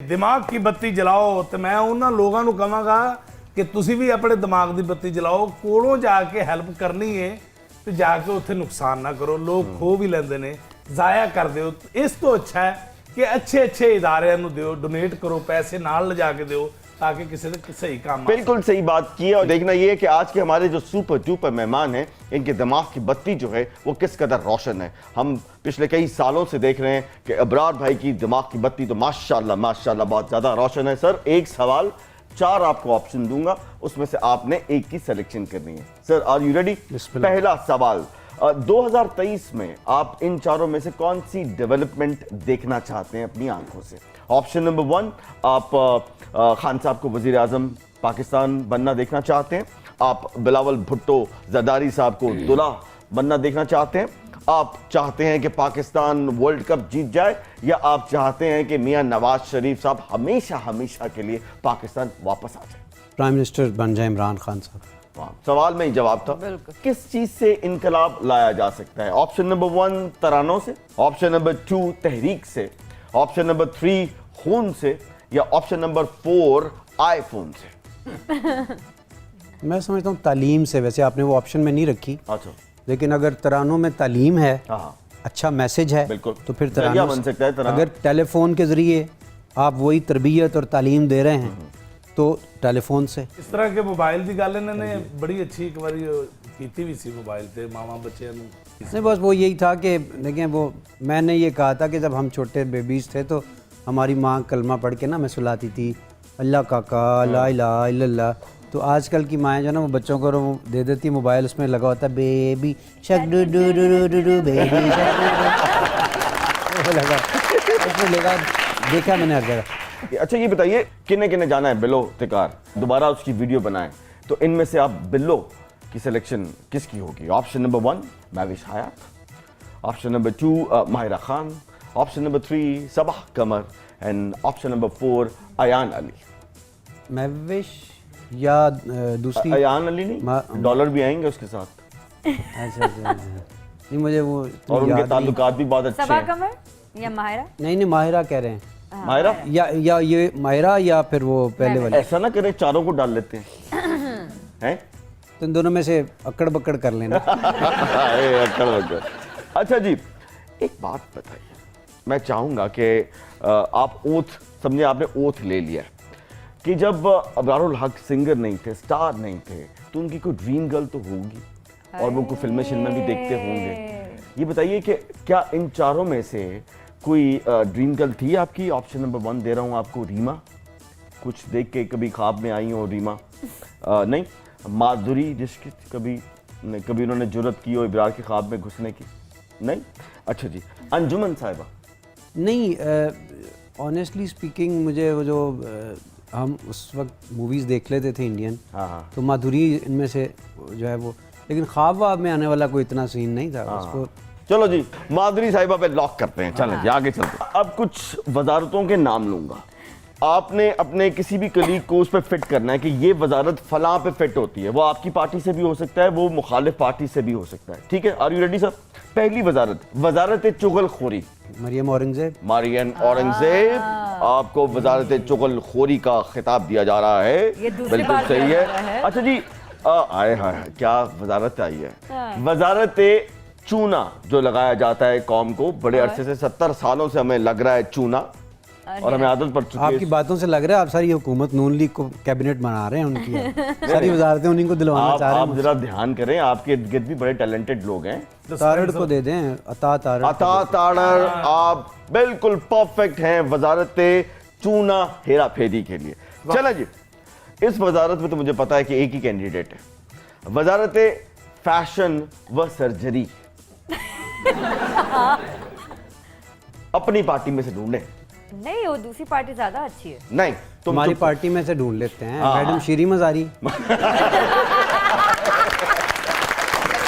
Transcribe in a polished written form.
दिमाग की बत्ती जलाओ तो मैं उन्होंने लोगों को कहांगा कि तुसी भी अपने दिमाग की बत्ती जलाओ, कोलों जाके हैल्प करनी है तो जाके उत्थे नुकसान ना करो। लोग खो भी लेंदे ने, जाया कर दो। इस तो अच्छा है कि अच्छे अच्छे इदारे दो, डोनेट करो, पैसे नाल ले जाके दो ताकि किसी ने सही काम। बिल्कुल सही बात की है। और देखना ये है कि आज के हमारे जो सुपर डुपर मेहमान हैं, इनके दिमाग की बत्ती जो है वो किस कदर रोशन है। हम पिछले कई सालों से देख रहे हैं कि अबरार भाई की दिमाग की बत्ती तो माशाल्लाह माशाल्लाह बहुत ज्यादा रोशन है। सर एक सवाल, 4 आपको ऑप्शन दूंगा, उसमें से आपने एक की सिलेक्शन करनी है। Sir are you ready? पहला सवाल, 2023 में आप इन चारों में से कौन सी डेवलपमेंट देखना चाहते हैं अपनी आंखों से? ऑप्शन नंबर 1, आप खान साहब को वजीर आजम पाकिस्तान बनना देखना चाहते हैं। आप बिलावल भुट्टो जरदारी साहब को दूल्हा बनना देखना चाहते हैं। आप चाहते हैं कि पाकिस्तान वर्ल्ड कप जीत जाए, या आप चाहते हैं कि मियां नवाज शरीफ साहब हमेशा हमेशा के लिए पाकिस्तान वापस आ जाए, प्राइम मिनिस्टर बन जाए इमरान खान साहब? सवाल में ही जवाब था। किस चीज से इनकलाब लाया जा सकता है? ऑप्शन नंबर 1 तरानों से, ऑप्शन नंबर 2 तहरीक से, ऑप्शन नंबर 3 खून से, या ऑप्शन नंबर 4 आईफोन से? मैं समझता हूँ तालीम से। वैसे आपने वो ऑप्शन में नहीं रखी, अच्छा, लेकिन अगर तरानों में तालीम है, अच्छा मैसेज है, बिल्कुल तो फिर तरानों बन सकता है। अगर टेलीफोन के जरिए आप वही तरबियत और तालीम दे रहे हैं तो टेलीफोन से। इस तरह के मोबाइल की गल इन्होंने बड़ी अच्छी एक बार की भी सी, मोबाइल से मावा बच्चों नहीं, बस वो यही था कि देखें, वो मैंने ये कहा था कि जब हम छोटे बेबीज थे तो हमारी माँ कलमा पढ़ के ना मैं सुलाती थी, अल्लाह काका ला इलाहा इल्लल्लाह। तो आजकल की माएँ जो ना वो बच्चों को वो दे देती मोबाइल, उसमें लगा होता है बेबी शक do do do do do baby शक लगा, उसमें लगा, देखा मैंने हर जगह। अच्छा ये बताइए, किन्ने किन्ने जाना है बिल्लो तिकार दोबारा उसकी वीडियो बनाएं, तो इनमें से आप बिल्लो की सिलेक्शन किसकी होगी? Option number 1 Mahwish Hayat, option number 2 Mahira Khan, option number 3 Saba Qamar, and option number 4 Ayan Ali. Mahwish या दूसरी अयान अली नहीं, डॉलर भी आएंगे उसके साथ। अच्छा नहीं, मुझे वो और उनके ताल्लुकात भी बहुत अच्छे हैं। सबा कमर या माहिरा? नहीं माहिरा कह रहे हैं। माहिरा या ये माहिरा या फिर वो पहले वाले? ऐसा ना करें, चारों को डाल लेते हैं हैं? तो इन दोनों में से अकड़ बकड़ कर लेना। अकड़ बकड़। अच्छा जी, एक बात बताइए, मैं चाहूंगा कि आप ओथ, समझे आपने ओथ ले लिया कि जब अबरारुल हक सिंगर नहीं थे, स्टार नहीं थे, तो उनकी कोई ड्रीम गर्ल तो होगी और वो कोई फिल्में भी देखते होंगे। ये बताइए कि क्या इन चारों में से कोई ड्रीम गर्ल थी आपकी? ऑप्शन नंबर 1 दे रहा हूँ आपको, रीमा। कुछ देख के कभी ख्वाब में आई हो रीमा? नहीं। माधुरी जिसकी कभी उन्होंने जुर्रत की हो इब्रार के ख्वाब में घुसने की? नहीं। अच्छा जी, अंजुमन साहिबा? नहीं, ऑनेस्टली स्पीकिंग मुझे वो जो हम उस वक्त मूवीज़ देख लेते थे इंडियन, तो माधुरी इनमें से जो है वो, लेकिन ख्वाब में आने वाला कोई इतना सीन नहीं था उसको। चलो जी, माधुरी साहिबा पे लॉक करते हैं। चलें जी, आगे चलते हैं। अब कुछ वजारतों के नाम लूंगा, आपने अपने किसी भी कलीग को उस पर फिट करना है कि ये वजारत फलां पे फिट होती है। वो आपकी पार्टी से भी हो सकता है, वो मुखालिफ पार्टी से भी हो सकता है। ठीक है, आर यू रेडी सर? पहली वजारत, वजारत चुगलखोरी। मरियम औरंगजेब। मरियम औरंगजेब, आपको वजारत चुगलखोरी का खिताब दिया जा रहा है। बिल्कुल सही है। अच्छा जी, आए हाय क्या वजारत आई है, वजारत चूना जो लगाया जाता है कौम को, बड़े अरसे से 70 सालों से हमें लग रहा है चूना, और हमें आदत पड़ चुकी है। आपकी बातों से लग रहा है आप सारी हुकूमत नून लीग को कैबिनेट बना रहे हैं उनकी। सारी वजारतें उन्हीं को दिलवाना चाह रहे हैं। आप जरा ध्यान करें, आपके इर्द गिर्द भी बड़े टैलेंटेड लोग हैं। तारड़ को दे दें, अता तारड़। आप बिल्कुल परफेक्ट हैं वजारत चूना हेरा फेरी के लिए। चला जी, इस वजारत में तो मुझे पता है कि एक ही कैंडिडेट है, वजारत फैशन व सर्जरी। अपनी पार्टी में से ढूंढे। नहीं, वो दूसरी पार्टी ज्यादा अच्छी है। नहीं, तुम्हारी पार्टी में से ढूंढ लेते हैं। मैडम शीरी मजारी।